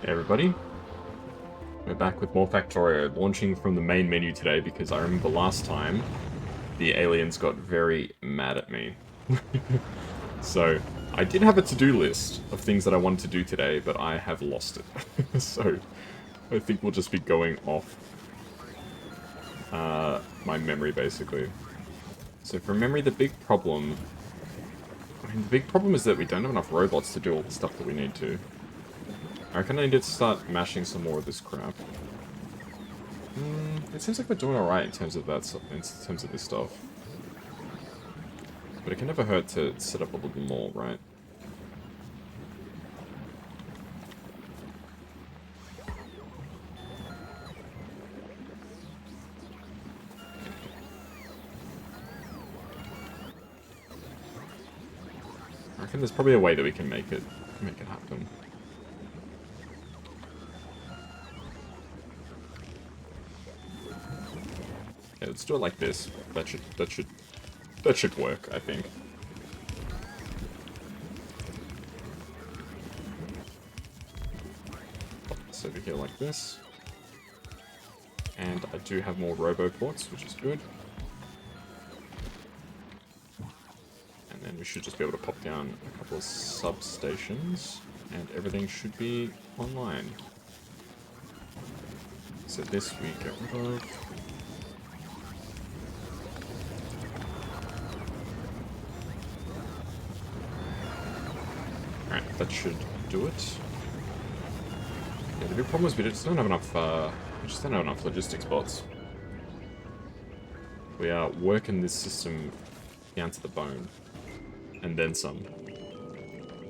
Hey everybody, we're back with more Factorio, launching from the main menu today because I remember last time the aliens got very mad at me. So, I did have a to-do list of things that I wanted to do today, but I have lost it. So, I think we'll just be going off my memory, basically. So from memory, the big problem is that we don't have enough robots to do all the stuff that we need to. I reckon I need to start mashing some more of this crap. It seems like we're doing alright in terms of that, in terms of this stuff. But it can never hurt to set up a little more, right? I reckon there's probably a way that we can make it happen. Yeah, let's do it like this. That should work, I think. Pop this over here like this. And I do have more roboports, which is good. And then we should just be able to pop down a couple of substations, and everything should be online. So this we get rid of. Alright, that should do it. Yeah, the big problem is we just don't have enough logistics bots. We are working this system down to the bone. And then some.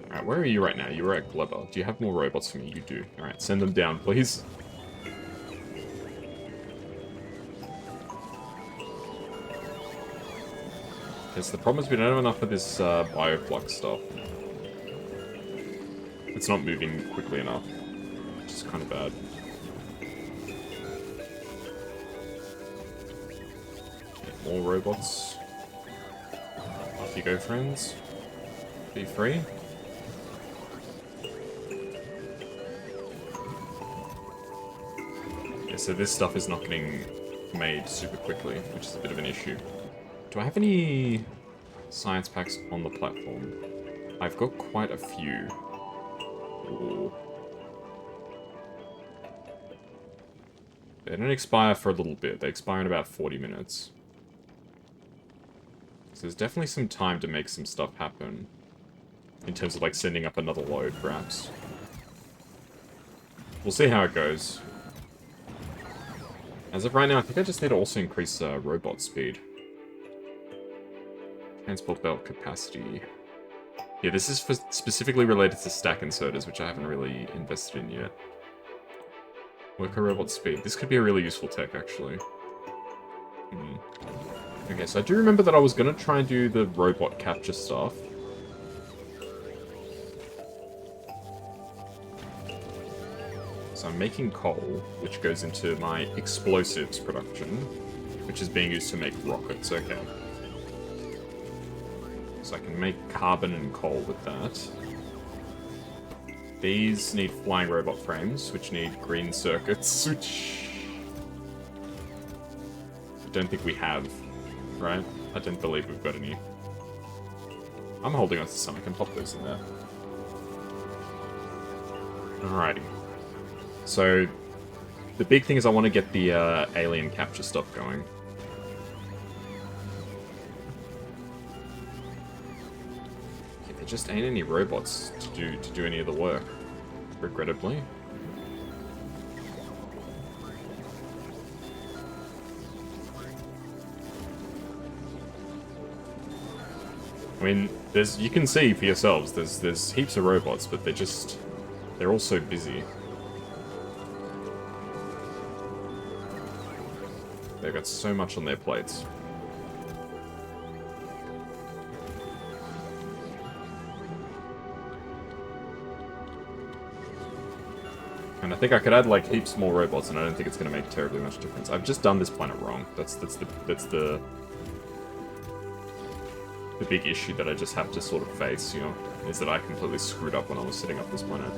Alright, where are you right now? You were at Gleba. Do you have more robots for me? You do. Alright, send them down, please. Yes, the problem is we don't have enough of this bioflux stuff. It's not moving quickly enough, which is kind of bad. Okay, more robots. Off you go, friends. Be free. Yeah, so this stuff is not getting made super quickly, which is a bit of an issue. Do I have any science packs on the platform? I've got quite a few. Ooh. They don't expire for a little bit. They expire in about 40 minutes. So there's definitely some time to make some stuff happen. In terms of, like, sending up another load, perhaps. We'll see how it goes. As of right now, I think I just need to also increase robot speed. Transport belt capacity. Yeah, this is specifically related to stack inserters, which I haven't really invested in yet. Worker robot speed. This could be a really useful tech, actually. Okay, so I do remember that I was going to try and do the robot capture stuff. So I'm making coal, which goes into my explosives production, which is being used to make rockets. Okay. So I can make carbon and coal with that. These need flying robot frames, which need green circuits, which I don't think we have, right? I don't believe we've got any. I'm holding on to some, I can pop those in there. Alrighty. So, the big thing is I want to get the alien capture stuff going. There just ain't any robots to do any of the work, regrettably. I mean, you can see for yourselves, there's heaps of robots, but they're all so busy. They've got so much on their plates. And I think I could add like heaps more robots, and I don't think it's going to make terribly much difference. I've just done this planet wrong. That's the big issue that I just have to sort of face, you know, is that I completely screwed up when I was setting up this planet.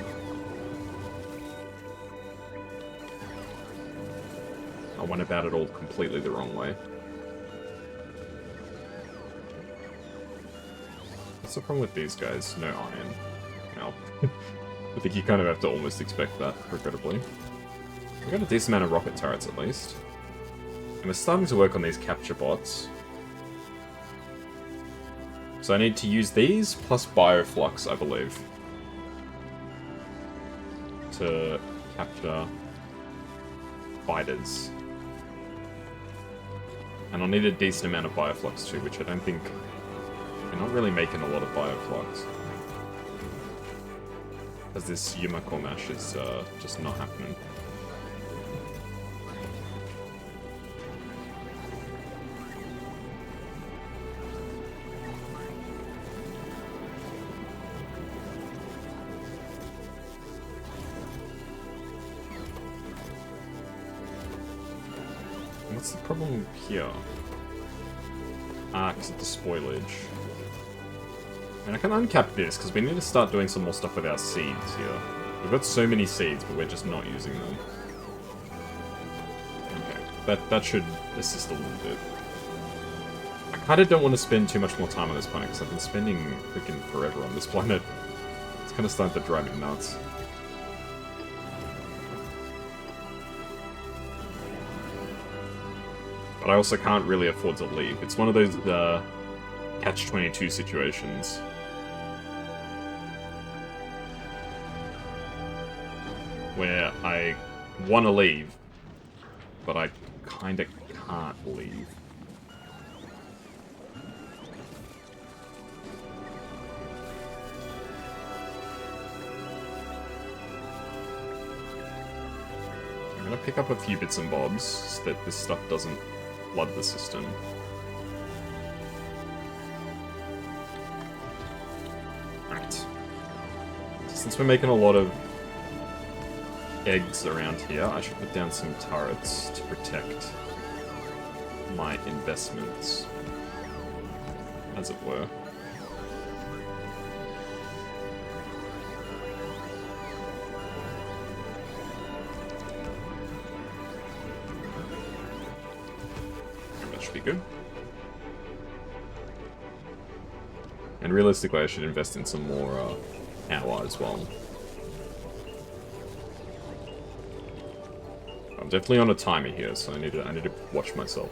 went about it all completely the wrong way. What's the problem with these guys? No iron. Well, I think you kind of have to almost expect that, regrettably. We've got a decent amount of rocket turrets, at least. And we're starting to work on these capture bots. So I need to use these, plus Bioflux, I believe, to capture fighters. And I'll need a decent amount of Bioflux too, which I don't think... We're not really making a lot of Bioflux. As this Yumako mash is just not happening. What's the problem here? Ah, because of the spoilage. And I can uncap this, because we need to start doing some more stuff with our seeds here. We've got so many seeds, but we're just not using them. Okay, that should assist a little bit. I kind of don't want to spend too much more time on this planet, because I've been spending freaking forever on this planet. It's kind of starting to drive me nuts. But I also can't really afford to leave. It's one of those catch-22 situations. Where I want to leave, but I kind of can't leave. I'm gonna pick up a few bits and bobs so that this stuff doesn't flood the system. Right. Since we're making a lot of eggs around here, I should put down some turrets to protect my investments, as it were. That should be good. And realistically, I should invest in some more power as well. I'm definitely on a timer here, so I need to watch myself.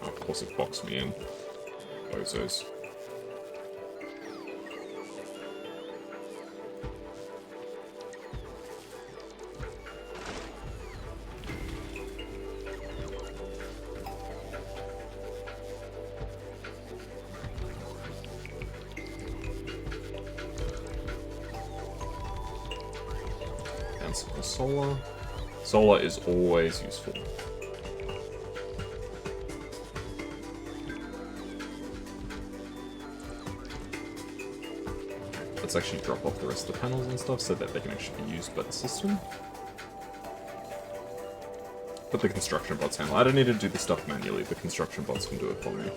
Oh, of course it boxed me in. Bozos. Solar. Solar is always useful. Let's actually drop off the rest of the panels and stuff so that they can actually be used by the system. But the construction bots handle. I don't need to do the stuff manually, the construction bots can do it for me.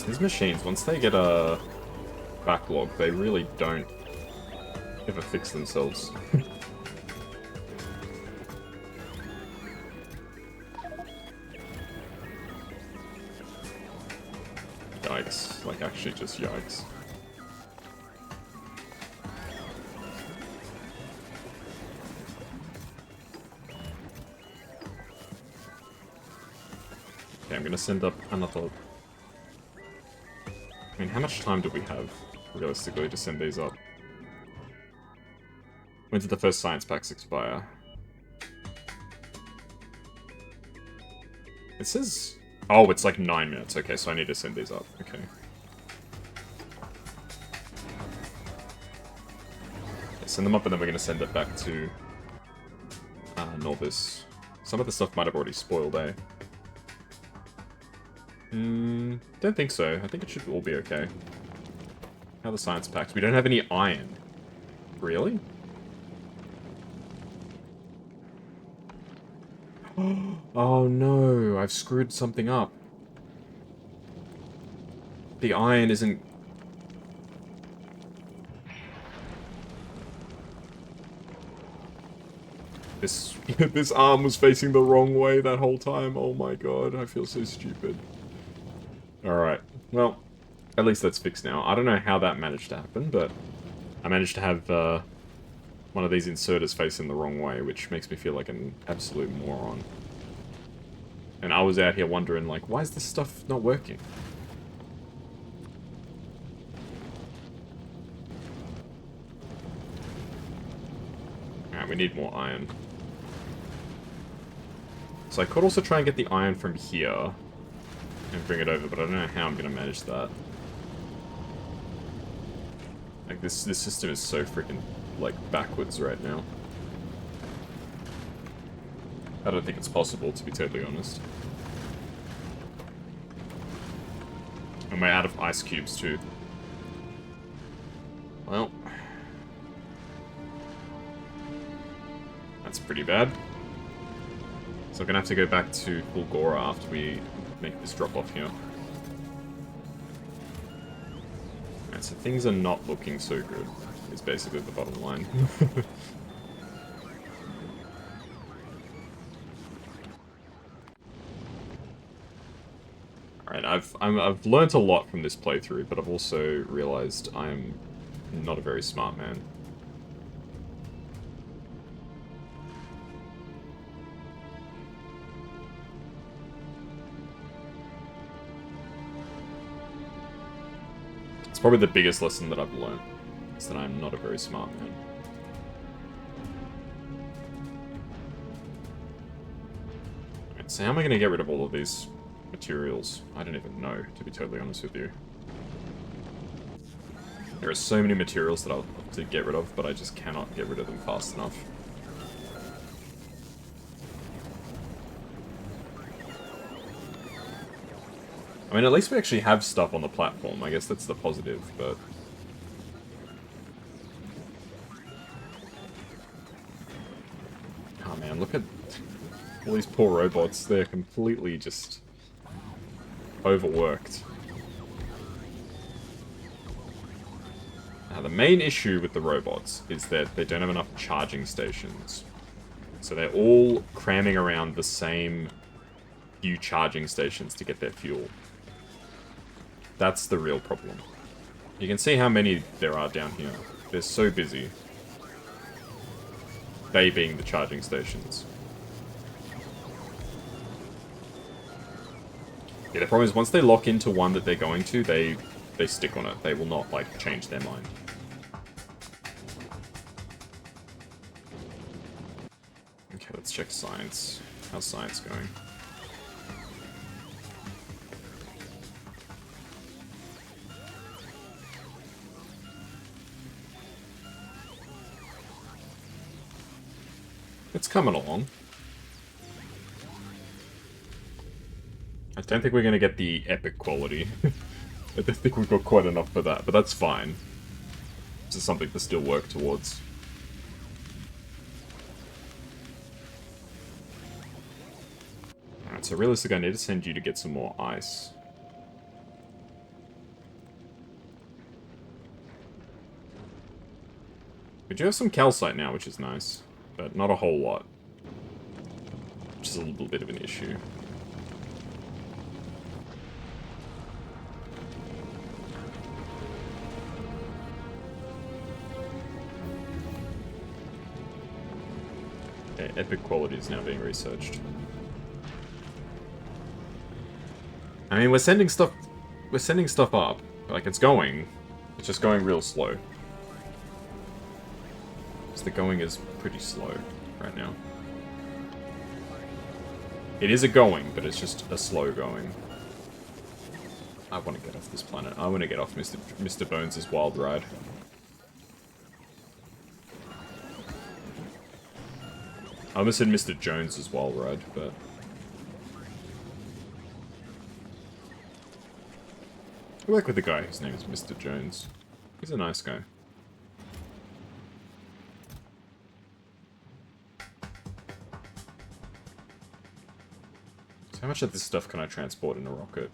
These machines, once they get a backlog, they really don't ever fix themselves. Yikes. Like, actually just yikes. Okay, I'm gonna send up another... I mean, how much time do we have, realistically, to send these up? When did the first science packs expire? It says... Oh, it's like 9 minutes. Okay, so I need to send these up. Okay. Send them up, and then we're going to send it back to Norvis. Some of the stuff might have already spoiled, eh? Don't think so. I think it should all be okay. How are the science packs? We don't have any iron. Really? Oh no, I've screwed something up. The iron isn't... This arm was facing the wrong way that whole time. Oh my god, I feel so stupid. Alright, well, at least that's fixed now. I don't know how that managed to happen, but I managed to have one of these inserters facing the wrong way, which makes me feel like an absolute moron. And I was out here wondering, like, why is this stuff not working? Alright, we need more iron. So I could also try and get the iron from here and bring it over, but I don't know how I'm going to manage that. Like, this system is so freaking, like, backwards right now. I don't think it's possible, to be totally honest. And we're out of ice cubes, too. Well. That's pretty bad. So I'm gonna have to go back to Fulgora after we make this drop off here. Alright, so things are not looking so good, is basically the bottom line. Alright, I've learnt a lot from this playthrough, but I've also realized I'm not a very smart man. It's probably the biggest lesson that I've learned, is that I'm not a very smart man. Alright, so how am I going to get rid of all of these materials? I don't even know, to be totally honest with you. There are so many materials that I'll have to get rid of, but I just cannot get rid of them fast enough. I mean, at least we actually have stuff on the platform. I guess that's the positive, but... Oh man, look at all these poor robots. They're completely just overworked. Now, the main issue with the robots is that they don't have enough charging stations. So they're all cramming around the same few charging stations to get their fuel. That's the real problem. You can see how many there are down here. They're so busy. They being the charging stations. Yeah, the problem is once they lock into one that they're going to, they stick on it. They will not, like, change their mind. Okay, let's check science. How's science going? It's coming along. I don't think we're going to get the epic quality. I don't think we've got quite enough for that, but that's fine. This is something to still work towards. Alright, so realistically I need to send you to get some more ice. We do have some calcite now, which is nice. But not a whole lot. Which is a little bit of an issue. Okay, epic quality is now being researched. I mean, we're sending stuff up. Like, it's going. It's just going real slow. The going is pretty slow right now. It is a going, but it's just a slow going. I want to get off this planet. I want to get off Mr. Bones' wild ride. I almost said Mr. Jones' wild ride, but... I work with a guy whose name is Mr. Jones. He's a nice guy. So how much of this stuff can I transport in a rocket?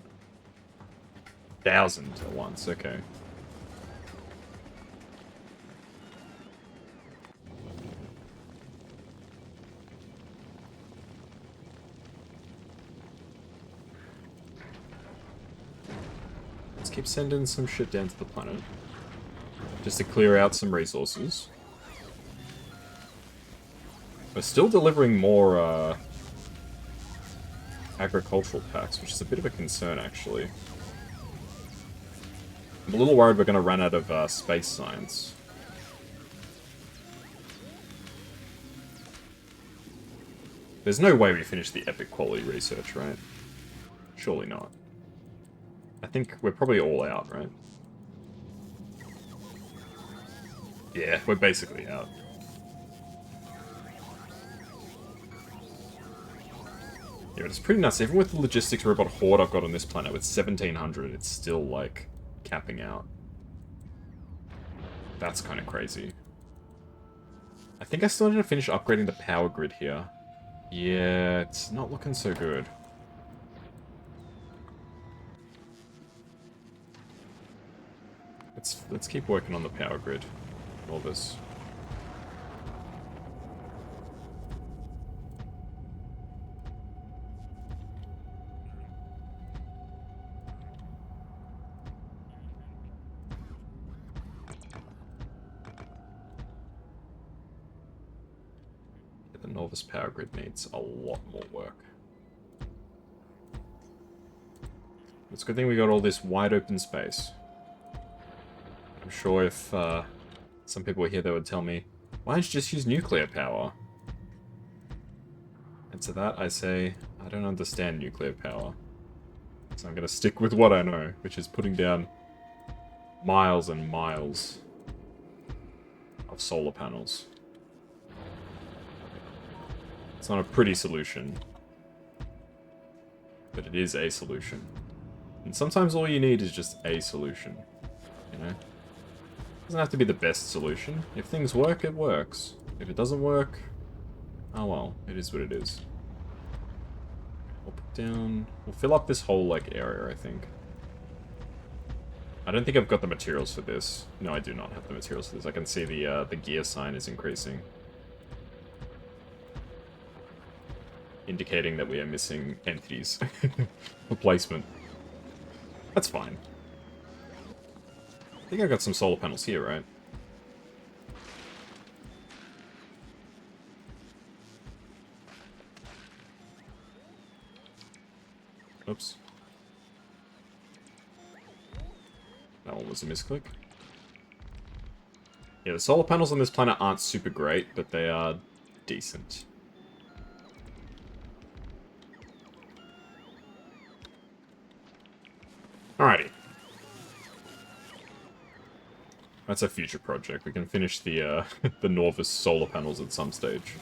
1,000 at once, okay. Let's keep sending some shit down to the planet. Just to clear out some resources. We're still delivering more, agricultural packs, which is a bit of a concern, actually. I'm a little worried we're going to run out of, space science. There's no way we finish the epic quality research, right? Surely not. I think we're probably all out, right? Yeah, we're basically out. Yeah, but it's pretty nuts. Even with the logistics robot horde I've got on this planet with 1,700, it's still, like, capping out. That's kind of crazy. I think I still need to finish upgrading the power grid here. Yeah, it's not looking so good. Let's keep working on the power grid. All this. The Norvis power grid needs a lot more work. It's a good thing we got all this wide open space. I'm sure if some people were here, they would tell me, why don't you just use nuclear power? And to that I say, I don't understand nuclear power. So I'm going to stick with what I know, which is putting down miles and miles of solar panels. It's not a pretty solution, but it is a solution. And sometimes all you need is just a solution, you know? It doesn't have to be the best solution. If things work, it works. If it doesn't work, oh well, it is what it is. We'll put down... We'll fill up this whole, like, area, I think. I don't think I've got the materials for this. No, I do not have the materials for this. I can see the gear sign is increasing. Indicating that we are missing entities. Replacement. That's fine. I think I got some solar panels here, right? Oops. That one was a misclick. Yeah, the solar panels on this planet aren't super great, but they are decent. Alrighty. That's a future project. We can finish the the Norvis solar panels at some stage.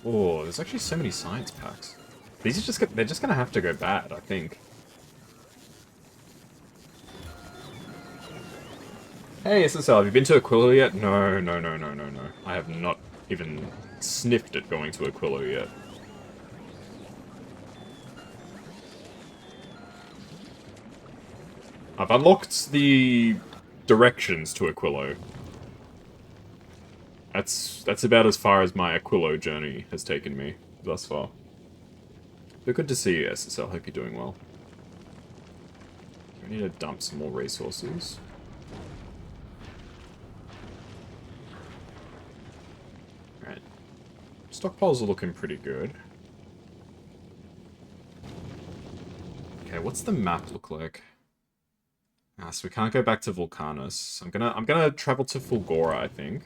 Oh, there's actually so many science packs. These are just they're just gonna have to go bad, I think. Hey, SSL, have you been to Aquila yet? No. I have not even sniffed at going to Aquila yet. I've unlocked the directions to Aquilo. That's about as far as my Aquilo journey has taken me thus far. But good to see you, SSL. Hope you're doing well. We need to dump some more resources. Alright. Stockpiles are looking pretty good. Okay, what's the map look like? So we can't go back to Vulcanus. I'm gonna travel to Fulgora, I think.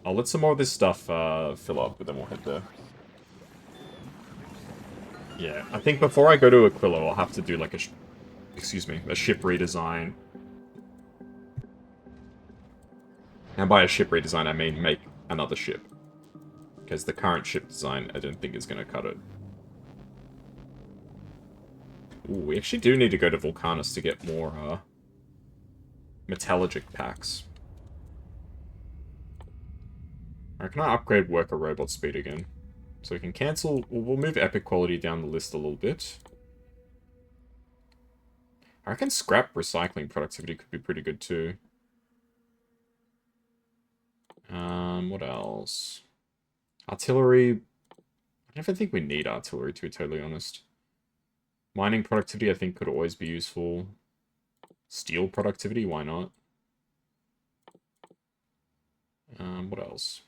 I'll let some more of this stuff fill up, but then we'll head there. Yeah, I think before I go to Aquilo, I'll have to do like a ship redesign. And by a ship redesign, I mean make another ship. Because the current ship design, I don't think is gonna cut it. Ooh, we actually do need to go to Vulcanus to get more, Metallogic packs. Alright, can I upgrade worker robot speed again? So we can cancel... We'll move epic quality down the list a little bit. I reckon scrap recycling productivity could be pretty good too. What else? Artillery... I don't even think we need artillery, to be totally honest. Mining productivity, I think, could always be useful. Steel productivity, why not? What else?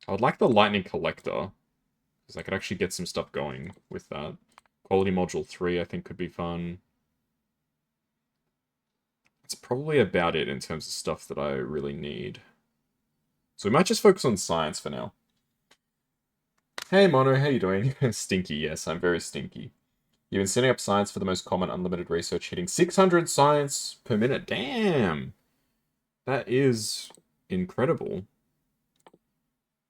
I would like the lightning collector, because I could actually get some stuff going with that. Quality module 3, I think, could be fun. That's probably about it in terms of stuff that I really need. So we might just focus on science for now. Hey Mono, how you doing? Stinky, yes, I'm very stinky. You've been setting up science for the most common unlimited research, hitting 600 science per minute. Damn! That is incredible.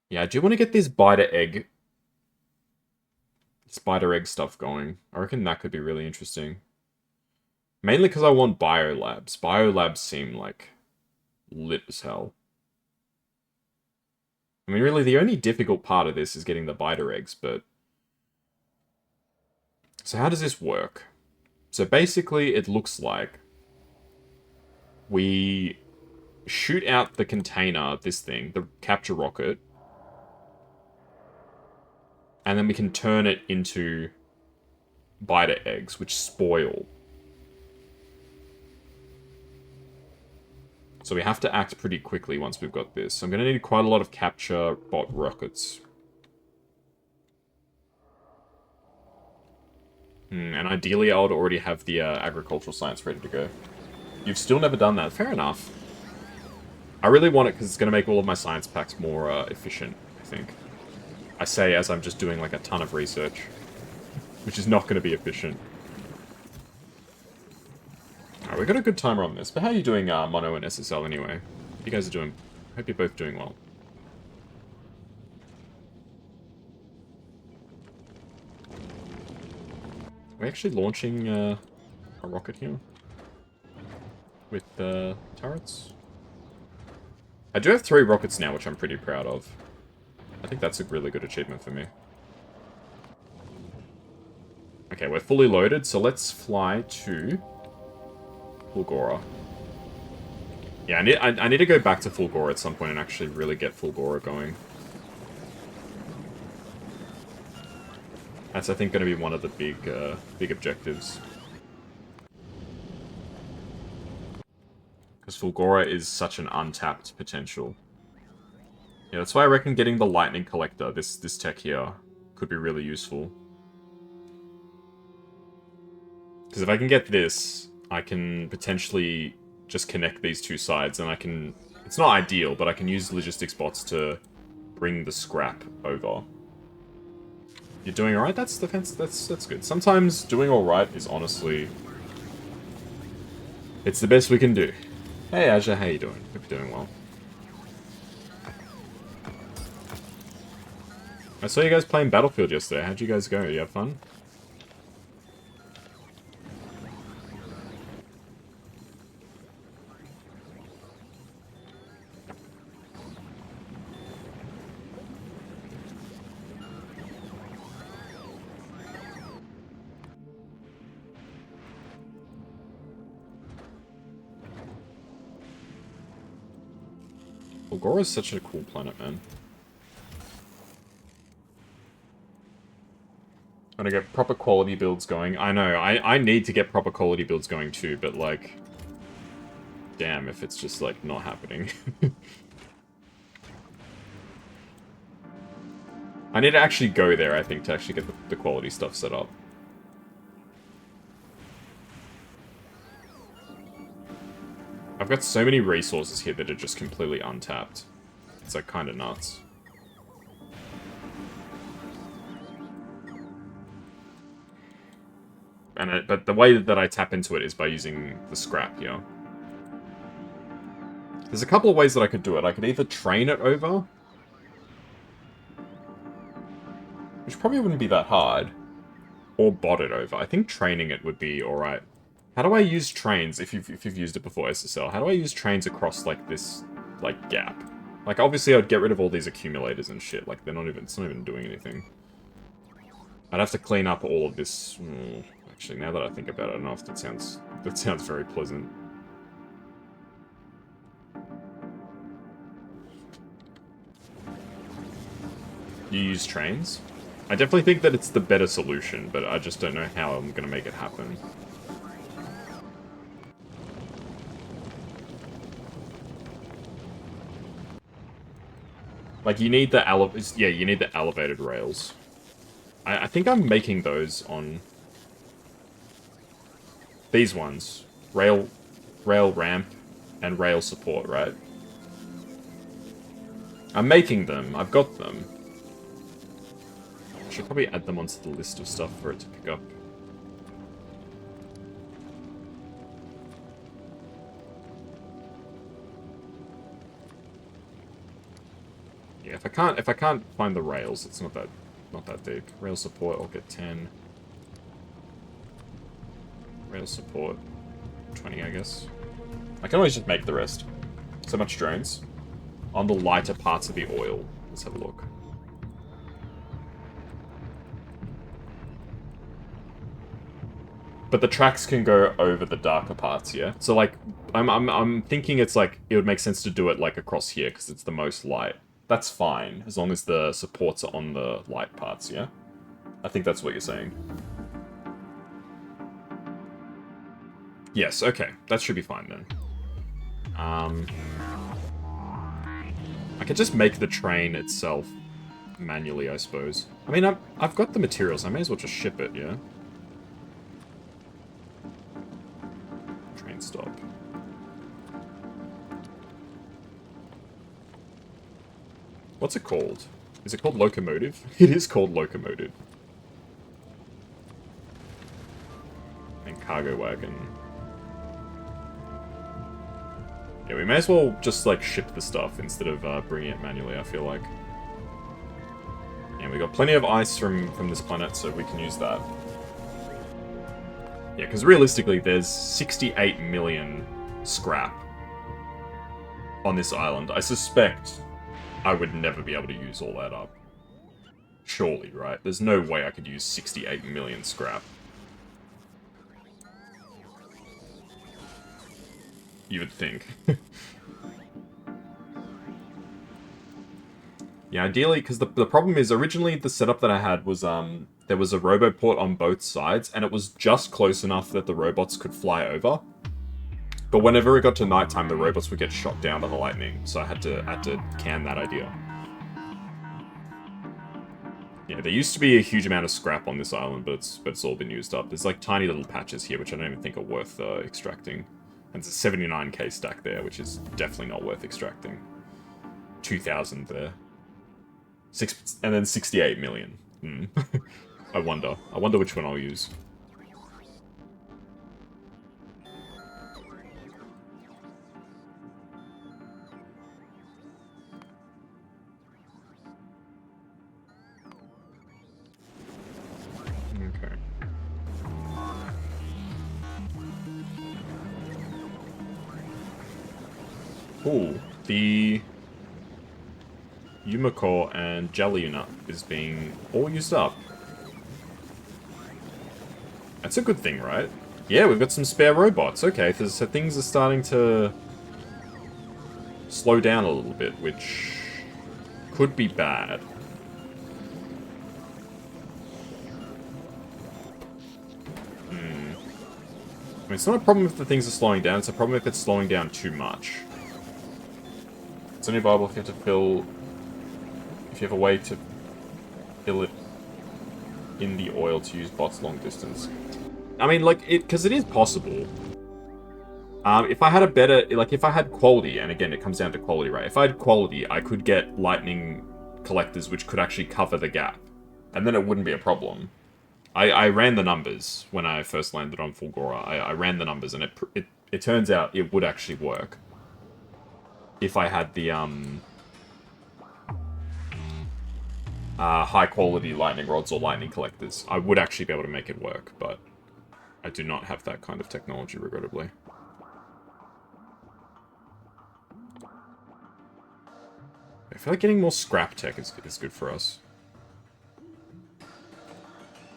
Yeah, I do want to get this spider egg stuff going. I reckon that could be really interesting. Mainly because I want biolabs. Biolabs seem like lit as hell. I mean, really, the only difficult part of this is getting the biter eggs, but... So how does this work? So basically, it looks like we shoot out the container, this thing, the capture rocket, and then we can turn it into biter eggs, which spoil. So we have to act pretty quickly once we've got this. So I'm going to need quite a lot of capture bot rockets. And ideally I would already have the agricultural science ready to go. You've still never done that. Fair enough. I really want it because it's going to make all of my science packs more efficient, I think. I say as I'm just doing like a ton of research, which is not going to be efficient. Alright, we got a good timer on this. But how are you doing, Mono and SSL anyway? You guys are doing... I hope you're both doing well. We're actually launching a rocket here. With turrets. I do have 3 rockets now, which I'm pretty proud of. I think that's a really good achievement for me. Okay, we're fully loaded, so let's fly to Fulgora. Yeah, I need to go back to Fulgora at some point and actually really get Fulgora going. That's, I think, going to be one of the big objectives. Because Fulgora is such an untapped potential. Yeah, that's why I reckon getting the lightning collector, this tech here, could be really useful. Because if I can get this, I can potentially just connect these two sides, and I can... It's not ideal, but I can use logistics bots to bring the scrap over. You're doing alright? That's good. Sometimes doing alright is honestly... It's the best we can do. Hey Azure, how you doing? Hope you're doing well. I saw you guys playing Battlefield yesterday. How'd you guys go? You have fun? Fulgora is such a cool planet, man. I'm gonna get proper quality builds going. I know, I need to get proper quality builds going too, but like... Damn, if it's just like not happening. I need to actually go there, I think, to actually get the quality stuff set up. I've got so many resources here that are just completely untapped. It's like kind of nuts. But the way that I tap into it is by using the scrap here. There's a couple of ways that I could do it. I could either train it over, which probably wouldn't be that hard. Or bot it over. I think training it would be alright. How do I use trains, if you've used it before, SSL, how do I use trains across, like, this, like, gap? Like, obviously I'd get rid of all these accumulators and shit, like, it's not even doing anything. I'd have to clean up all of this. Actually, now that I think about it, I don't know if that sounds very pleasant. You use trains? I definitely think that it's the better solution, but I just don't know how I'm gonna make it happen. Like, you need the you need the elevated rails. I think I'm making those on these ones. Rail ramp and rail support, right? I'm making them. I've got them. I should probably add them onto the list of stuff for it to pick up. Yeah, if I can't find the rails, it's not that deep. Rail support, I'll get 10. Rail support, 20, I guess. I can always just make the rest. So much drones. On the lighter parts of the oil. Let's have a look. But the tracks can go over the darker parts, yeah? So, like, I'm thinking it's like, it would make sense to do it, like, across here, because it's the most light. That's fine, as long as the supports are on the light parts, yeah? I think that's what you're saying. Yes, okay. That should be fine, then. I could just make the train itself manually, I suppose. I mean, I've got the materials. I may as well just ship it, yeah? Train stop. What's it called? Is it called locomotive? It is called locomotive. And cargo wagon. Yeah, we may as well just, like, ship the stuff instead of bringing it manually, I feel like. Yeah, we got plenty of ice from this planet, so we can use that. Yeah, because realistically, there's 68 million scrap on this island. I suspect I would never be able to use all that up. Surely, right? There's no way I could use 68 million scrap. You would think. Yeah, ideally, because the problem is, originally the setup that I had was, there was a roboport on both sides, and it was just close enough that the robots could fly over. But whenever it got to nighttime, the robots would get shot down by the lightning, so I had to can that idea. Yeah, there used to be a huge amount of scrap on this island, but it's all been used up. There's like tiny little patches here, which I don't even think are worth extracting. And it's a 79k stack there, which is definitely not worth extracting. 2,000 there. And then 68 million. I wonder which one I'll use. Okay. Ooh, the Yumiko and Jellyuna is being all used up. That's a good thing, right? Yeah, we've got some spare robots. Okay, so things are starting to slow down a little bit, which could be bad. I mean, it's not a problem if the things are slowing down, it's a problem if it's slowing down too much. It's only viable if you have to fill... If you have a way to fill it in the oil to use bots long distance. I mean, like, because it is possible. If I had a better... Like, if I had quality, and again, it comes down to quality, right? If I had quality, I could get lightning collectors which could actually cover the gap. And then it wouldn't be a problem. I ran the numbers when I first landed on Fulgora. I ran the numbers, and it turns out it would actually work. If I had the, high quality lightning rods or lightning collectors, I would actually be able to make it work, but I do not have that kind of technology, regrettably. I feel like getting more scrap tech is good for us.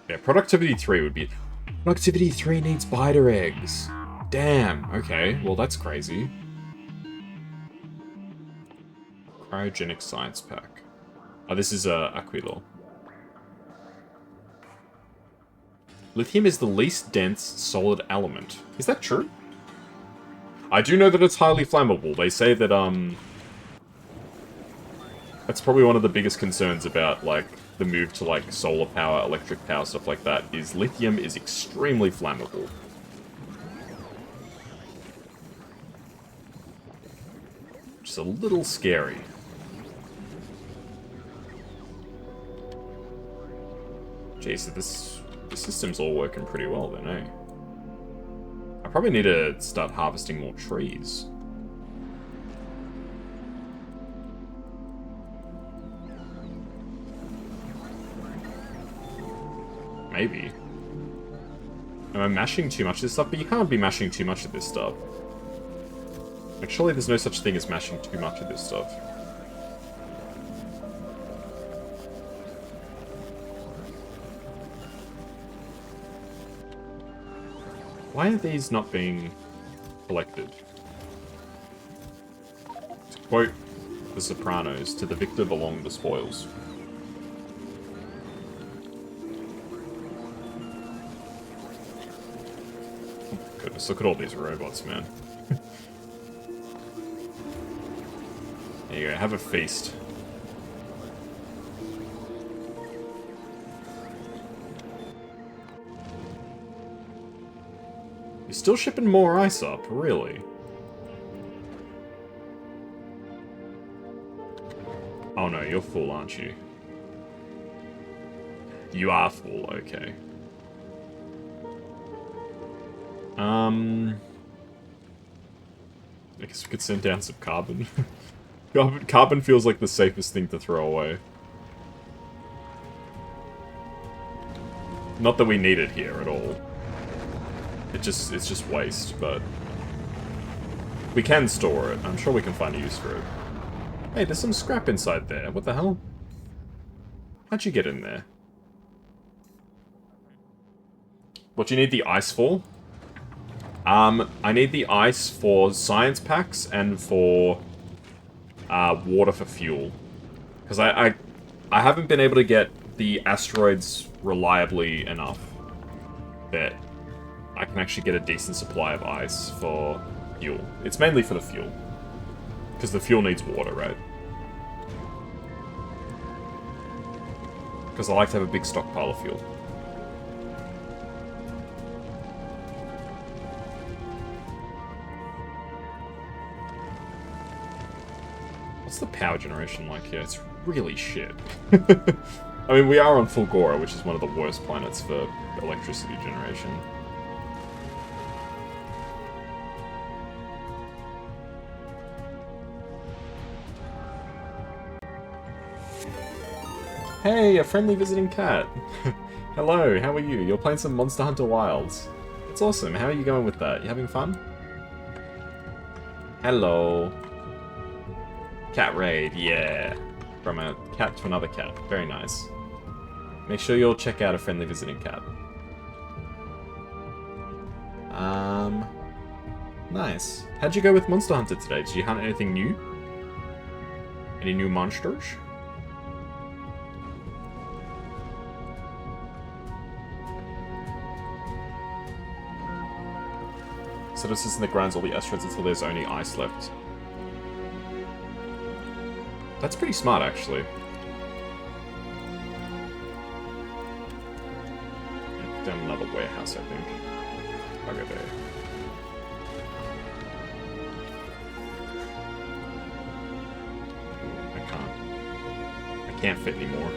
Yeah, productivity 3 would be... Productivity 3 needs biter eggs. Damn, okay, well that's crazy. Cryogenic science pack. Oh, this is Aquilo. Lithium is the least dense solid element. Is that true? I do know that it's highly flammable. They say that, that's probably one of the biggest concerns about, like, the move to, like, solar power, electric power, stuff like that, is lithium is extremely flammable. Which is a little scary. Jeez, so this system's all working pretty well then, eh? I probably need to start harvesting more trees. Maybe. Am I mashing too much of this stuff? But you can't be mashing too much of this stuff. Like, surely there's no such thing as mashing too much of this stuff. Why are these not being collected? To quote The Sopranos, to the victor belong the spoils. Goodness, look at all these robots, man. There you go, have a feast. You're still shipping more ice up, really? Oh no, you're full, aren't you? You are full, okay. I guess we could send down some carbon. Carbon feels like the safest thing to throw away. Not that we need it here at all. It's just waste, but we can store it. I'm sure we can find a use for it. Hey, there's some scrap inside there. What the hell? How'd you get in there? What do you need the ice for? I need the ice for science packs and for water for fuel. Because I haven't been able to get the asteroids reliably enough that I can actually get a decent supply of ice for fuel. It's mainly for the fuel. Because the fuel needs water, right? Because I like to have a big stockpile of fuel. What's the power generation like here? It's really shit. I mean, we are on Fulgora, which is one of the worst planets for electricity generation. Hey, a friendly visiting cat. Hello, how are you? You're playing some Monster Hunter Wilds. That's awesome. How are you going with that? You having fun? Hello. Cat raid, yeah. From a cat to another cat. Very nice. Make sure you'll check out a friendly visiting cat. Nice. How'd you go with Monster Hunter today? Did you hunt anything new? Any new monsters? So this is in the grinds all the asteroids until there's only ice left. That's pretty smart, actually. Down another warehouse, I think. I'll go there. I can't fit anymore.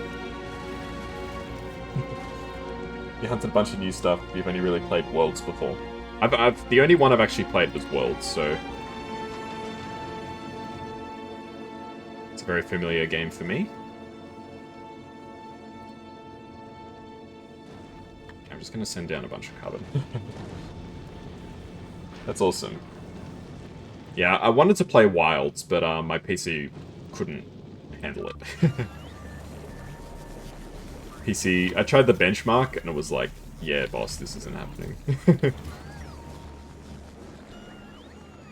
You hunted a bunch of new stuff, but you've only really played Worlds before. The only one I've actually played was Worlds, so... It's a very familiar game for me. I'm just going to send down a bunch of carbon. That's awesome. Yeah, I wanted to play Wilds, but my PC couldn't handle it. PC, I tried the benchmark, and it was like, yeah, boss, this isn't happening.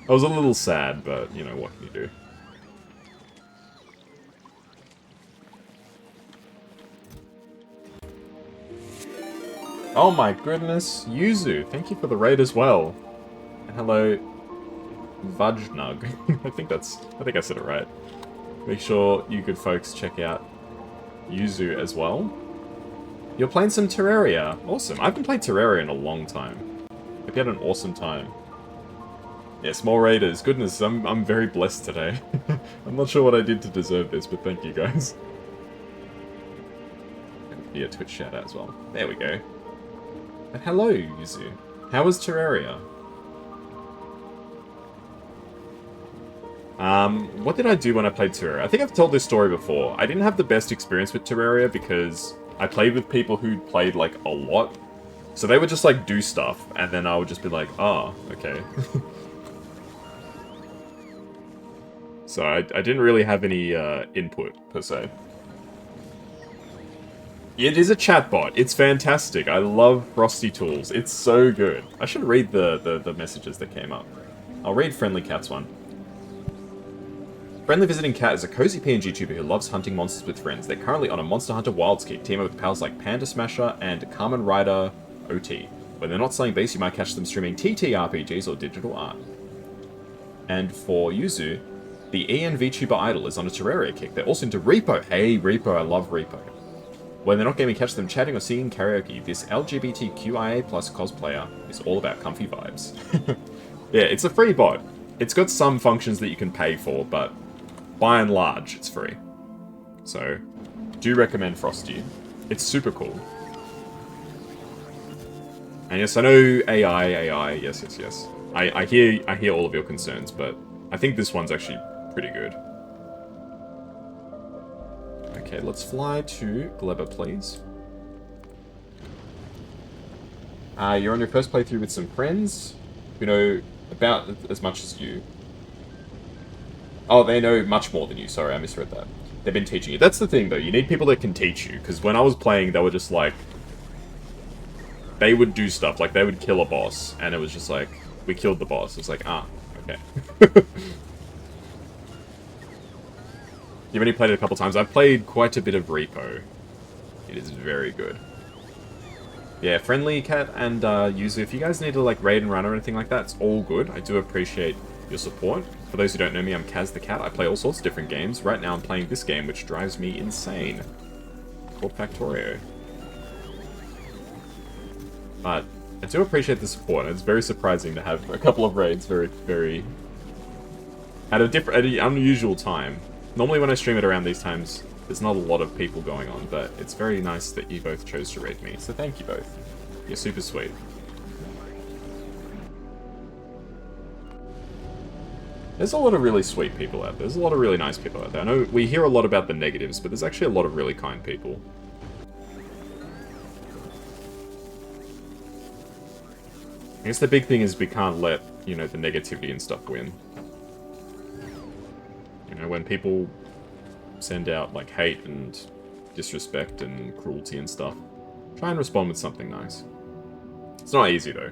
I was a little sad, but, you know, what can you do? Oh my goodness, Yuzu, thank you for the raid as well. And hello, Vajnug. I think I said it right. Make sure you good folks check out Yuzu as well. You're playing some Terraria. Awesome. I haven't played Terraria in a long time. Hope you had an awesome time. Yeah, small raiders. Goodness, I'm very blessed today. I'm not sure what I did to deserve this, but thank you guys. And be a Twitch shout out as well. There we go. But hello, Yuzu. How was Terraria? What did I do when I played Terraria? I think I've told this story before. I didn't have the best experience with Terraria because I played with people who'd played, like, a lot. So they would just, like, do stuff, and then I would just be like, oh, okay. So I didn't really have any input, per se. It is a chatbot. It's fantastic. I love Frosty Tools. It's so good. I should read the messages that came up. I'll read Friendly Cat's one. Friendly Visiting Cat is a cozy PNG tuber who loves hunting monsters with friends. They're currently on a Monster Hunter Wilds kick, teaming with pals like Panda Smasher and Kamen Rider OT. When they're not selling beasts, you might catch them streaming TTRPGs or digital art. And for Yuzu, the EN VTuber idol is on a Terraria kick. They're also into Repo. Hey, Repo, I love Repo. When they're not gaming, catch them chatting or singing karaoke. This LGBTQIA+ cosplayer is all about comfy vibes. Yeah, it's a free bot. It's got some functions that you can pay for, but by and large, it's free. So, do recommend Frosty. It's super cool. And yes, I know AI, yes. I hear all of your concerns, but I think this one's actually pretty good. Okay, let's fly to Gleba, please. You're on your first playthrough with some friends who know about as much as you. Oh, they know much more than you. Sorry, I misread that. They've been teaching you. That's the thing, though. You need people that can teach you. Because when I was playing, they were just like... They would do stuff. Like, they would kill a boss. And it was just like, we killed the boss. It's like, ah, okay. You've only played it a couple times. I've played quite a bit of Repo. It is very good. Yeah, Friendly Cat and Yuzu, if you guys need to like raid and run or anything like that, it's all good. I do appreciate your support. For those who don't know me, I'm Kaz the Cat. I play all sorts of different games. Right now I'm playing this game, which drives me insane. Called Factorio. But I do appreciate the support, and it's very surprising to have a couple of raids very... at an unusual time. Normally when I stream it around these times, there's not a lot of people going on, but it's very nice that you both chose to raid me, so thank you both. You're super sweet. There's a lot of really sweet people out there. There's a lot of really nice people out there. I know we hear a lot about the negatives, but there's actually a lot of really kind people. I guess the big thing is we can't let, you know, the negativity and stuff win. You know, when people send out, like, hate and disrespect and cruelty and stuff, try and respond with something nice. It's not easy, though.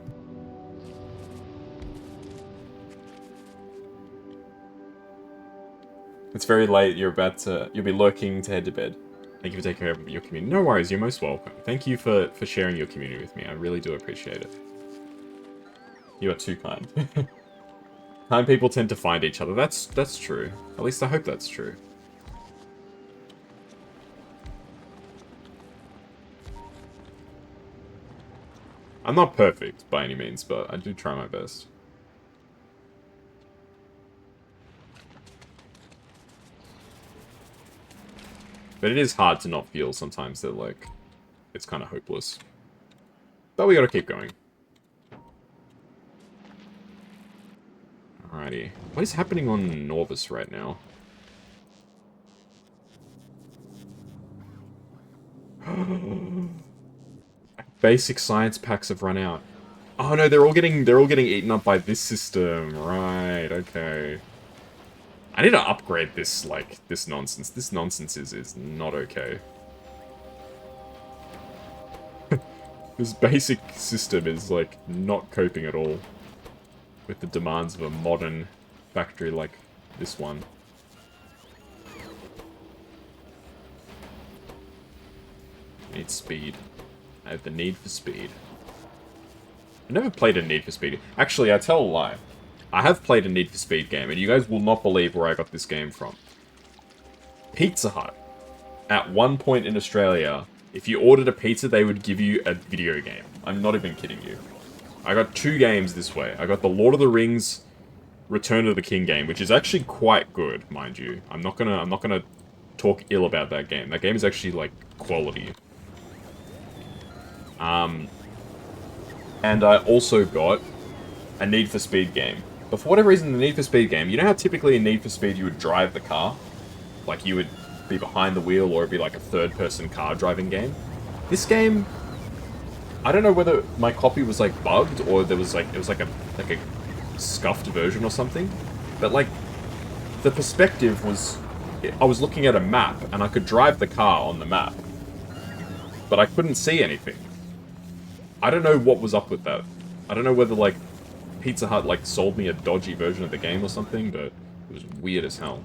It's very late, you'll be lurking to head to bed. Thank you for taking care of your community. No worries, you're most welcome. Thank you for sharing your community with me. I really do appreciate it. You are too kind. Kind people tend to find each other. That's true. At least I hope that's true. I'm not perfect by any means, but I do try my best. But it is hard to not feel sometimes that, like, it's kind of hopeless. But we gotta keep going. Alrighty. What is happening on Norvis right now? basic science packs have run out. Oh no, they're all getting eaten up by this system. Right, okay. I need to upgrade this, like, this nonsense. This nonsense is not okay. This basic system is, like, not coping at all with the demands of a modern factory like this one. I need speed. I have the need for speed. I've never played a Need for Speed. Actually, I tell a lie. I have played a Need for Speed game, and you guys will not believe where I got this game from. Pizza Hut. At one point in Australia, if you ordered a pizza, they would give you a video game. I'm not even kidding you. I got 2 games this way. I got the Lord of the Rings Return of the King game, which is actually quite good, mind you. I'm not gonna talk ill about that game. That game is actually, like, quality. And I also got a Need for Speed game. But for whatever reason, the Need for Speed game, you know how typically in Need for Speed you would drive the car? Like, you would be behind the wheel, or it'd be like a third-person car driving game? This game, I don't know whether my copy was, like, bugged, or there was, like, it was like a scuffed version or something. But, like, the perspective was, I was looking at a map, and I could drive the car on the map. But I couldn't see anything. I don't know what was up with that. I don't know whether, like, Pizza Hut, like, sold me a dodgy version of the game or something, but it was weird as hell.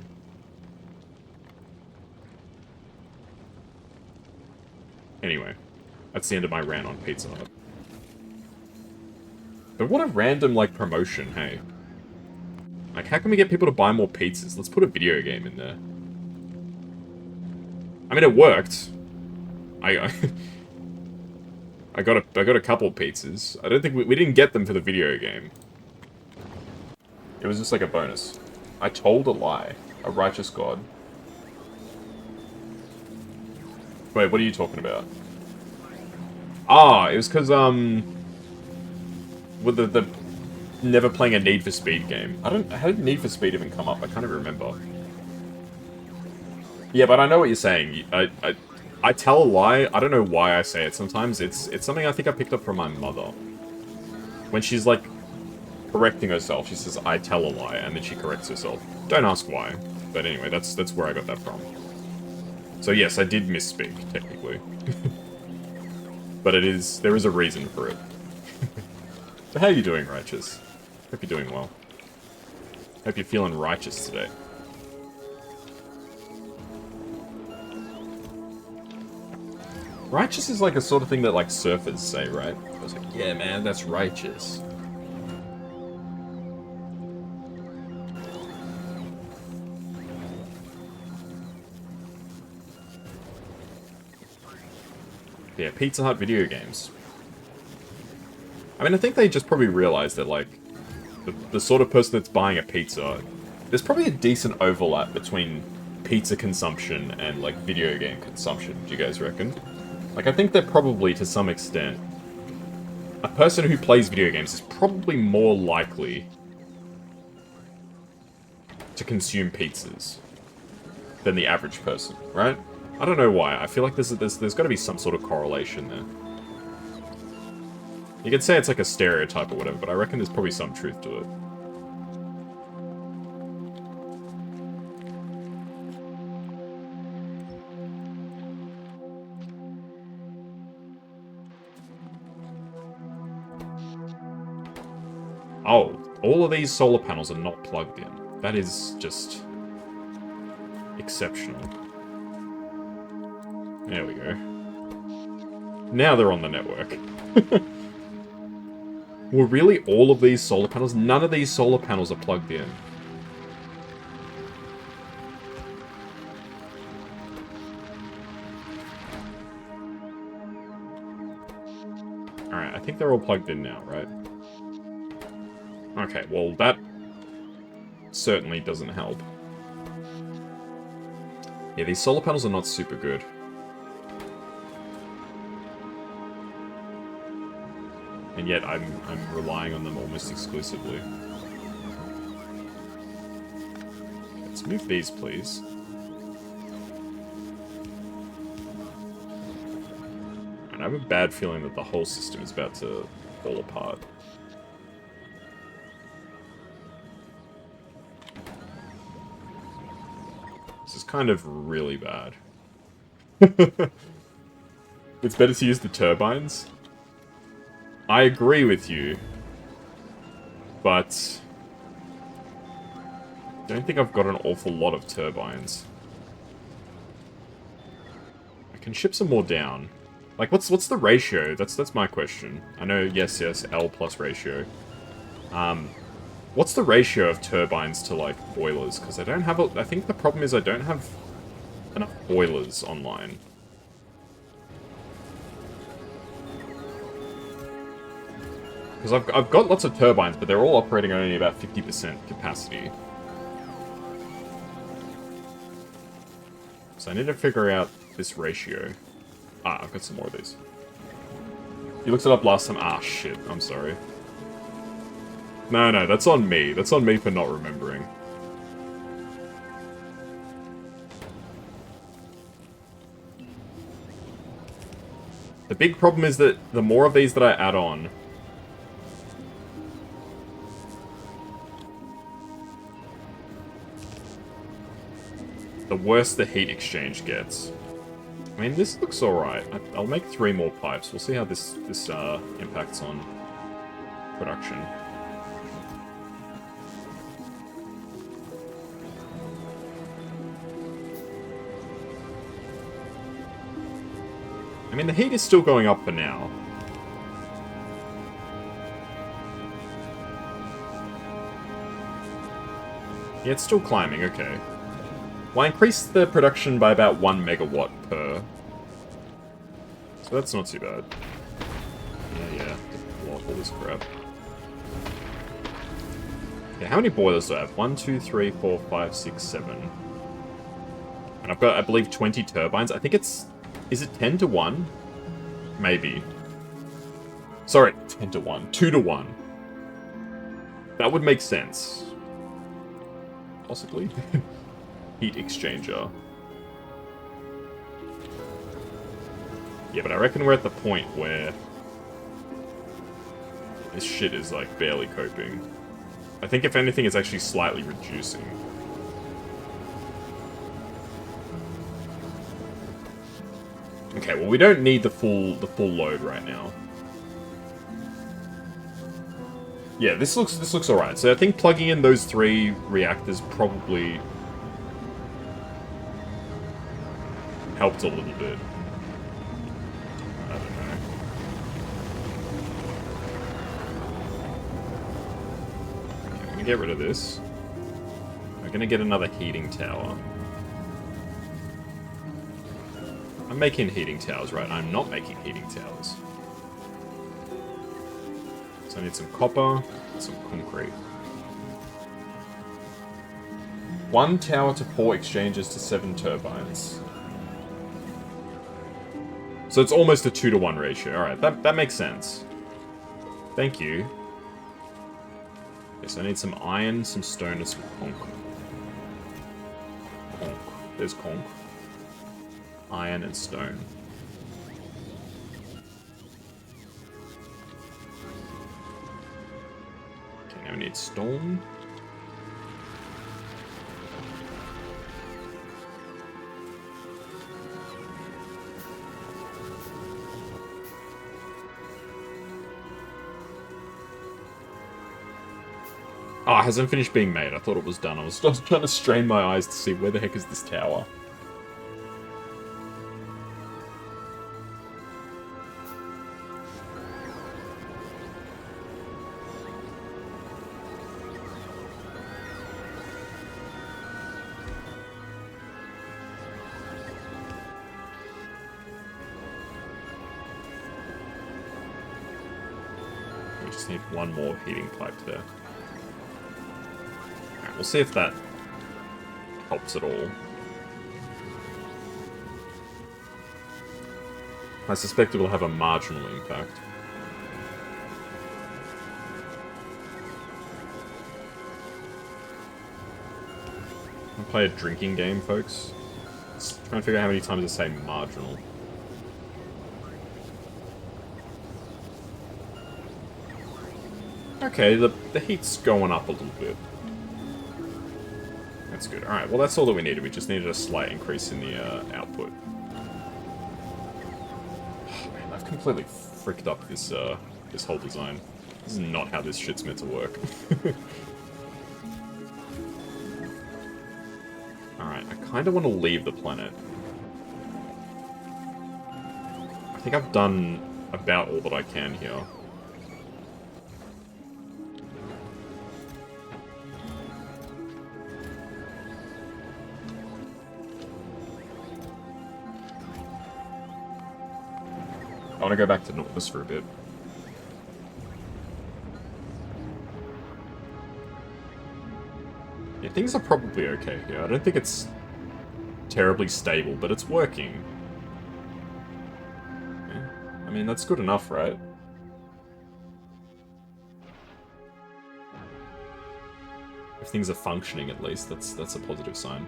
Anyway, that's the end of my rant on Pizza Hut. But what a random, like, promotion, hey? Like, how can we get people to buy more pizzas? Let's put a video game in there. I mean, it worked. I got a couple of pizzas. I don't think we didn't get them for the video game. It was just like a bonus. I told a lie. A righteous god. Wait, what are you talking about? Ah, it was because, with the never playing a Need for Speed game. How did Need for Speed even come up? I can't even remember. Yeah, but I know what you're saying. I tell a lie. I don't know why I say it sometimes. It's something I think I picked up from my mother. When she's, like, correcting herself, she says, I tell a lie, and then she corrects herself. Don't ask why. But anyway, that's where I got that from. So yes, I did misspeak, technically. But there is a reason for it. So how are you doing, Righteous? Hope you're doing well. Hope you're feeling righteous today. Righteous is like a sort of thing that, like, surfers say, right? I was like, yeah, man, that's righteous. Yeah, Pizza Hut video games. I mean, I think they just probably realized that, like, the sort of person that's buying a pizza, there's probably a decent overlap between pizza consumption and, like, video game consumption, do you guys reckon? Like, I think that probably, to some extent, a person who plays video games is probably more likely to consume pizzas than the average person, right? I don't know why. I feel like there's got to be some sort of correlation there. You could say it's like a stereotype or whatever, but I reckon there's probably some truth to it. Oh, all of these solar panels are not plugged in. That is just exceptional. There we go. Now they're on the network. Well, really, all of these solar panels? None of these solar panels are plugged in. Alright, I think they're all plugged in now, right? Okay, well, that certainly doesn't help. Yeah, these solar panels are not super good. And yet, I'm relying on them almost exclusively. Let's move these, please. And I have a bad feeling that the whole system is about to fall apart. This is kind of really bad. It's better to use the turbines. I agree with you. But I don't think I've got an awful lot of turbines. I can ship some more down. Like, what's the ratio? That's my question. I know, yes, L plus ratio. What's the ratio of turbines to, like, boilers? Because I don't have I think the problem is I don't have enough boilers online. Because I've got lots of turbines, but they're all operating on only about 50% capacity. So I need to figure out this ratio. Ah, I've got some more of these. You looked it up last time. Ah, shit. I'm sorry. No, that's on me. That's on me for not remembering. The big problem is that the more of these that I add on, the worse the heat exchange gets. I mean, this looks alright. I'll make 3 more pipes. We'll see how this impacts on production. I mean, the heat is still going up for now. Yeah, it's still climbing, okay. Well, I increased the production by about 1 megawatt per. So that's not too bad. Yeah. Block all this crap. Yeah, how many boilers do I have? 1, 2, 3, 4, 5, 6, 7. And I've got, I believe, 20 turbines. I think it's... Is it 10 to 1? Maybe. Sorry, 10 to 1. 2 to 1. That would make sense. Possibly. Heat exchanger. Yeah, but I reckon we're at the point where this shit is, like, barely coping. I think, if anything, it's actually slightly reducing. Okay, well, we don't need the full load right now. Yeah, this looks alright. So I think plugging in those 3 reactors probably helped a little bit. I don't know. Okay, I'm gonna get rid of this. We're gonna get another heating tower. I'm making heating towers, right? I'm not making heating towers. So I need some copper and some concrete. 1 tower to 4 exchanges to 7 turbines. So it's almost a 2 to 1 ratio. Alright, that makes sense. Thank you. Yes, I need some iron, some stone, and some conch. Conch. There's conch. Iron and stone. Okay, now we need stone. Ah, it hasn't finished being made. I thought it was done. I was just trying to strain my eyes to see where the heck is this tower. We just need 1 more heating pipe there. Alright, we'll see if that helps at all. I suspect it will have a marginal impact. I'll play a drinking game, folks. Let's try and figure out how many times I say marginal. Okay, the heat's going up a little bit. That's good. Alright, well that's all that we needed. We just needed a slight increase in the output. Oh, man, I've completely fricked up this this whole design. This is not how this shit's meant to work. Alright, I kind of want to leave the planet. I think I've done about all that I can here. I want to go back to Nautilus for a bit. Yeah, things are probably okay here. I don't think it's terribly stable, but it's working. Yeah. I mean, that's good enough, right? If things are functioning, at least, that's a positive sign.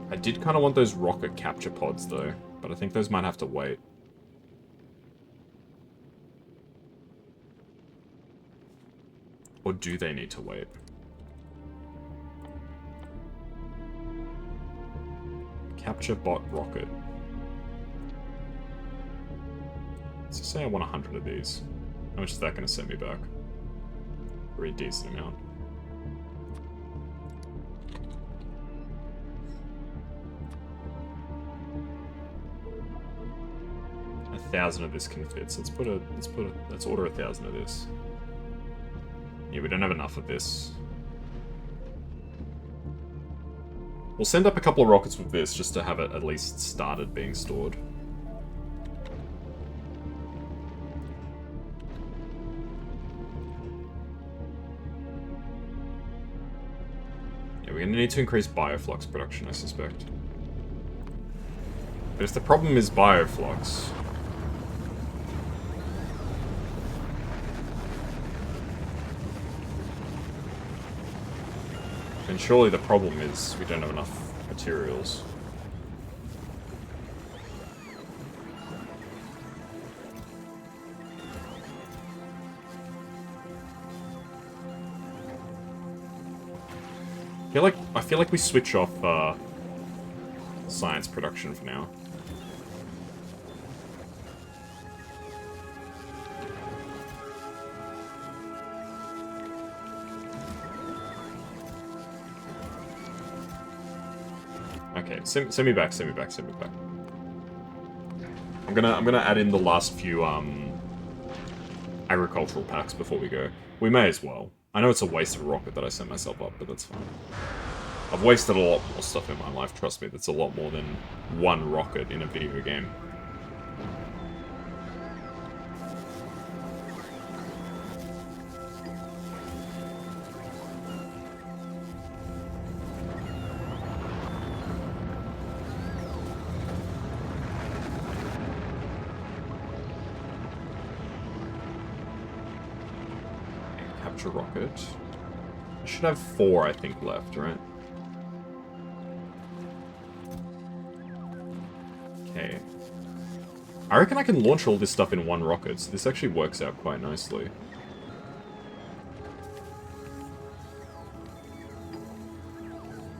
I did kind of want those rocket capture pods, though, but I think those might have to wait. Or do they need to wait? Capture bot rocket. Let's just say I want 100 of these. How much is that going to set me back? A pretty decent amount. A 1,000 of this can fit. So let's order 1,000 of this. Yeah, we don't have enough of this. We'll send up a couple of rockets with this just to have it at least started being stored. Yeah, we're going to need to increase bioflux production, I suspect. But if the problem is bioflux, then surely the problem is we don't have enough materials. I feel like we switch off science production for now. Okay, send me back. I'm gonna add in the last few agricultural packs before we go. We may as well. I know it's a waste of a rocket that I sent myself up, but that's fine. I've wasted a lot more stuff in my life, trust me. That's a lot more than one rocket in a video game. Capture rocket. I should have 4, I think, left, right? Okay. I reckon I can launch all this stuff in one rocket, so this actually works out quite nicely.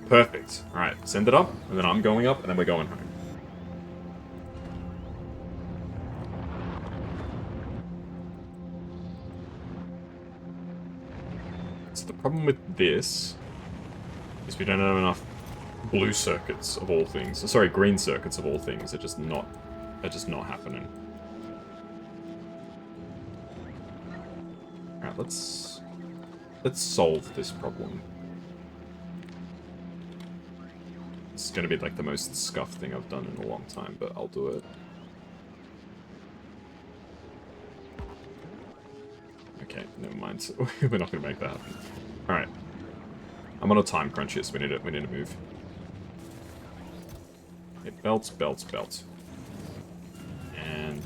Perfect. Alright, send it up, and then I'm going up, and then we're going home. So the problem with this is we don't have enough blue circuits of all things. Sorry, green circuits of all things. They're just not happening. Alright, let's solve this problem. It's gonna be like the most scuffed thing I've done in a long time, but I'll do it. Okay, never mind. We're not gonna make that happen. Alright. I'm on a time crunch here, so we need to move. Okay, belts. And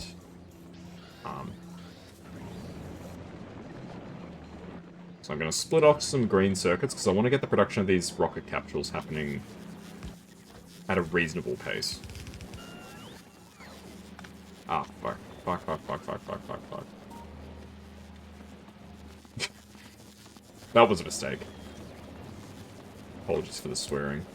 so I'm gonna split off some green circuits because I want to get the production of these rocket capsules happening at a reasonable pace. Ah, fuck. Fuck, fuck, fuck, fuck, fuck, fuck, fuck. That was a mistake. Apologies for the swearing.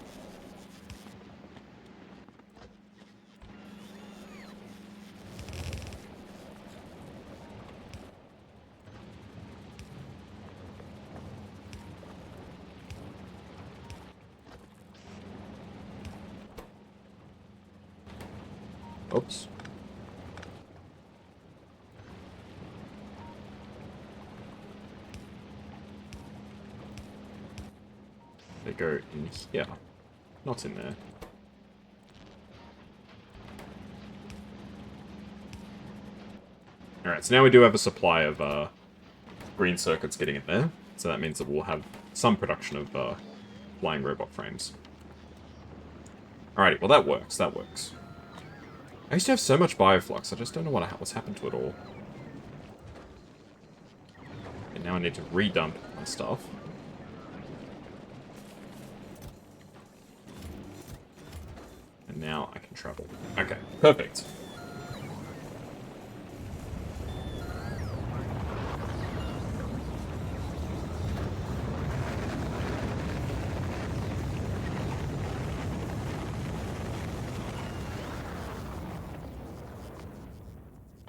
Oops. They go in here. Not in there. Alright, so now we do have a supply of green circuits getting in there. So that means that we'll have some production of flying robot frames. Alrighty, well that works, that works. I used to have so much bioflux, I just don't know what's happened to it all. And now I need to redump my stuff. And now I can travel. Okay, perfect.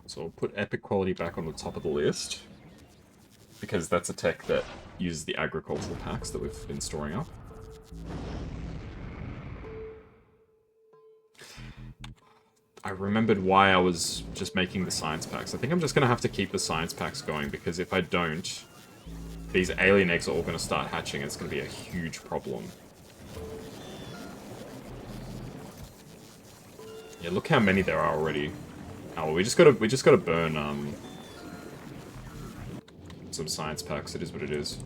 So I'll put epic quality back on the top of the list, because that's a tech that uses the agricultural packs that we've been storing up. I remembered why I was just making the science packs. I think I'm just going to have to keep the science packs going, because if I don't, these alien eggs are all going to start hatching, and it's going to be a huge problem. Yeah, look how many there are already. Oh, well, we just gotta burn some science packs. It is what it is.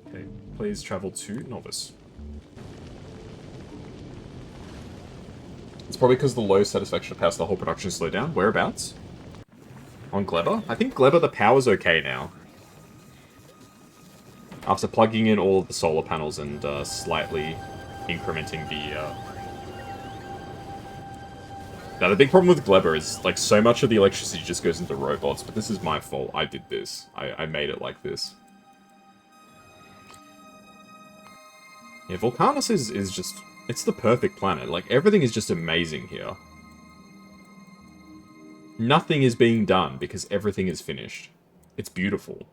Okay, please travel to Novice. It's probably because of the low satisfaction of power, so the whole production slowed down. Whereabouts? On Gleba? I think Gleba, the power's okay now. After plugging in all of the solar panels and slightly incrementing the... Now, the big problem with Gleba is, like, so much of the electricity just goes into robots, but this is my fault. I did this. I made it like this. Yeah, Vulcanus is just... It's the perfect planet. Like, everything is just amazing here. Nothing is being done because everything is finished. It's beautiful.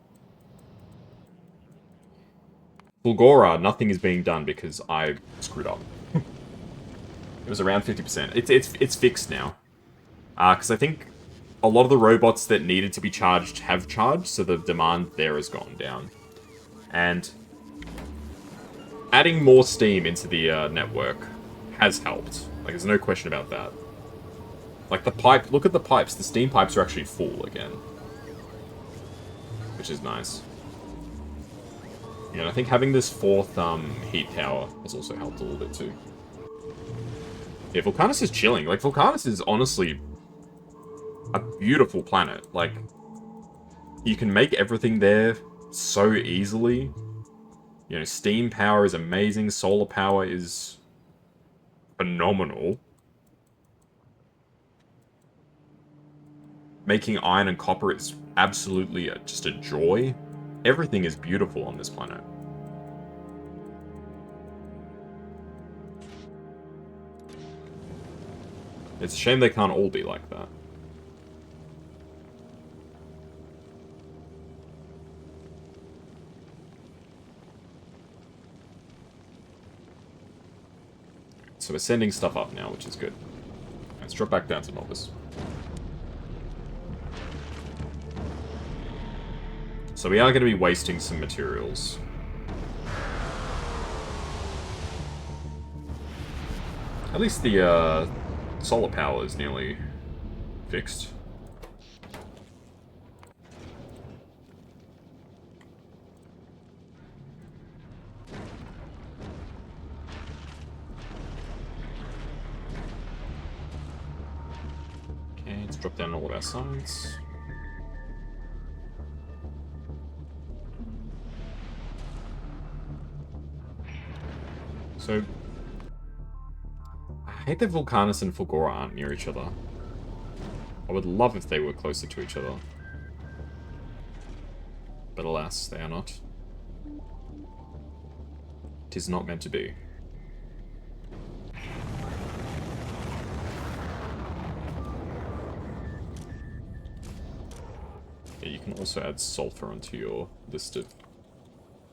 Fulgora, nothing is being done because I screwed up. It was around 50%. It's fixed now. Because I think a lot of the robots that needed to be charged have charged, so the demand there has gone down. And adding more steam into the network has helped. Like, there's no question about that. Like, the pipe... Look at the pipes. The steam pipes are actually full again. Which is nice. Yeah, and I think having this fourth heat tower has also helped a little bit too. Yeah, Vulcanus is chilling. Like, Vulcanus is honestly a beautiful planet. Like, you can make everything there so easily. You know, steam power is amazing. Solar power is phenomenal. Making iron and copper is absolutely just a joy. Everything is beautiful on this planet. It's a shame they can't all be like that. So we're sending stuff up now, which is good. Let's drop back down to Novice. So we are going to be wasting some materials. At least the solar power is nearly fixed. Okay, let's drop down all of our science. So, I hate that Vulcanus and Fulgora aren't near each other. I would love if they were closer to each other. But alas, they are not. It is not meant to be. Yeah, you can also add sulfur onto your list of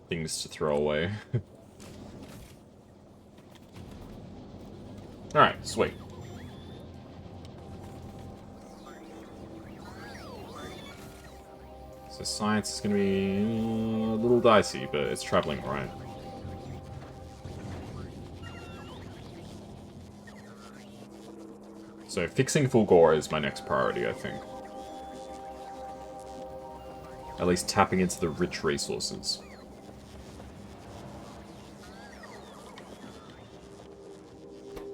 things to throw away. Alright, sweet. So science is going to be a little dicey, but it's traveling alright. So fixing Fulgora is my next priority, I think. At least tapping into the rich resources.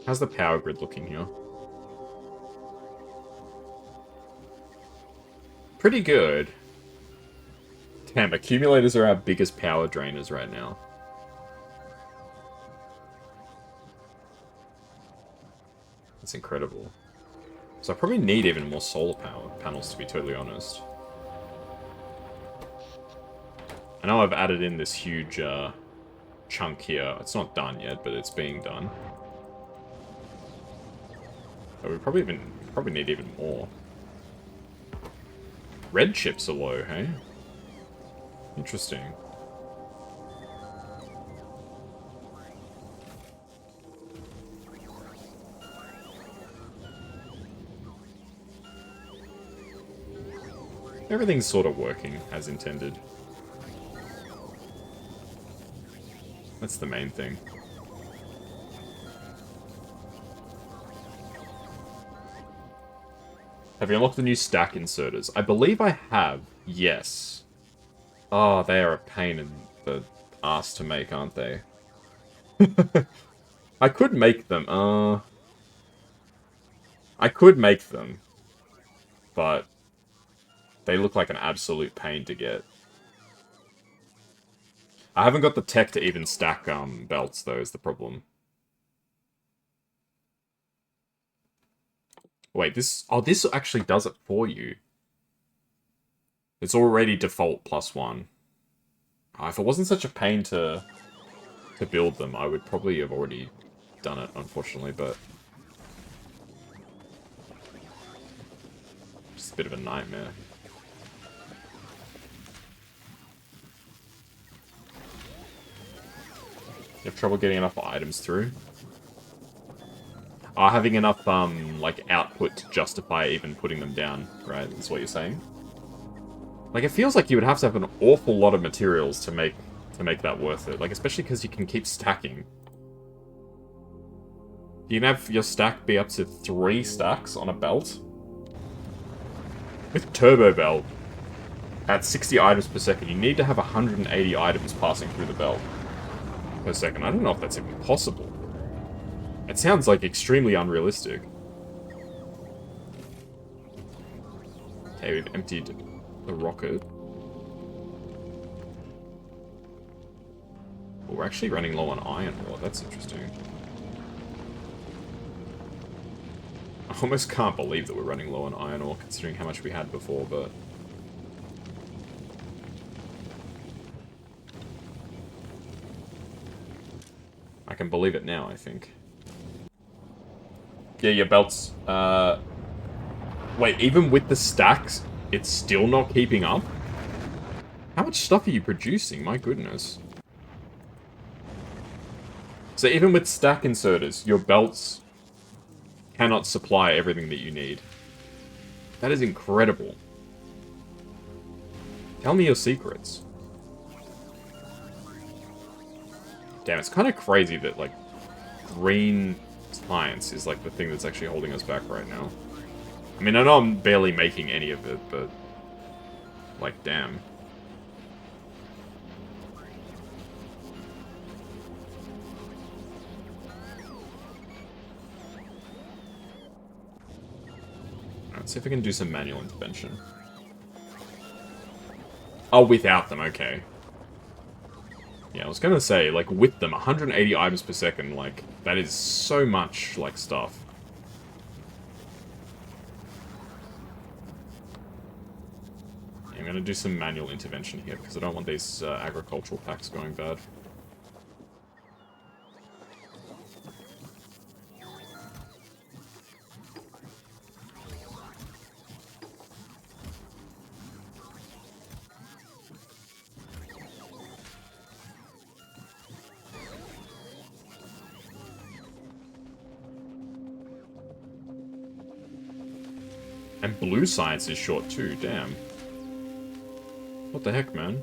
How's the power grid looking here? Pretty good. Damn, accumulators are our biggest power drainers right now. That's incredible. So I probably need even more solar power panels, to be totally honest. I know I've added in this huge chunk here. It's not done yet, but it's being done. But we probably need even more. Red chips are low, hey? Interesting. Everything's sort of working as intended. That's the main thing. Have you unlocked the new stack inserters? I believe I have, yes. Oh, they are a pain in the ass to make, aren't they? I could make them, I could make them. But they look like an absolute pain to get. I haven't got the tech to even stack belts, though, is the problem. Wait, this... Oh, this actually does it for you. It's already default +1. Oh, if it wasn't such a pain to build them, I would probably have already done it, unfortunately, but... Just a bit of a nightmare. You have trouble getting enough items through? Having enough, like, output to justify even putting them down, right? That's what you're saying? Like, it feels like you would have to have an awful lot of materials to make that worth it. Like, especially because you can keep stacking. You can have your stack be up to 3 stacks on a belt. With Turbo Belt, at 60 items per second, you need to have 180 items passing through the belt per second. I don't know if that's even possible. It sounds like extremely unrealistic. Okay, we've emptied the rocket. Oh, we're actually running low on iron ore. That's interesting. I almost can't believe that we're running low on iron ore, considering how much we had before, but... I can believe it now, I think. Yeah, your belts, Wait, even with the stacks, it's still not keeping up? How much stuff are you producing? My goodness. So even with stack inserters, your belts cannot supply everything that you need. That is incredible. Tell me your secrets. Damn, it's kind of crazy that, like, green science is, like, the thing that's actually holding us back right now. I mean, I know I'm barely making any of it, but... Like, damn. Let's see if we can do some manual intervention. Oh, without them, okay. Yeah, I was gonna say, like, with them, 180 items per second, like, that is so much, like, stuff. Yeah, I'm gonna do some manual intervention here, because I don't want these agricultural packs going bad. And blue science is short too, damn. What the heck, man?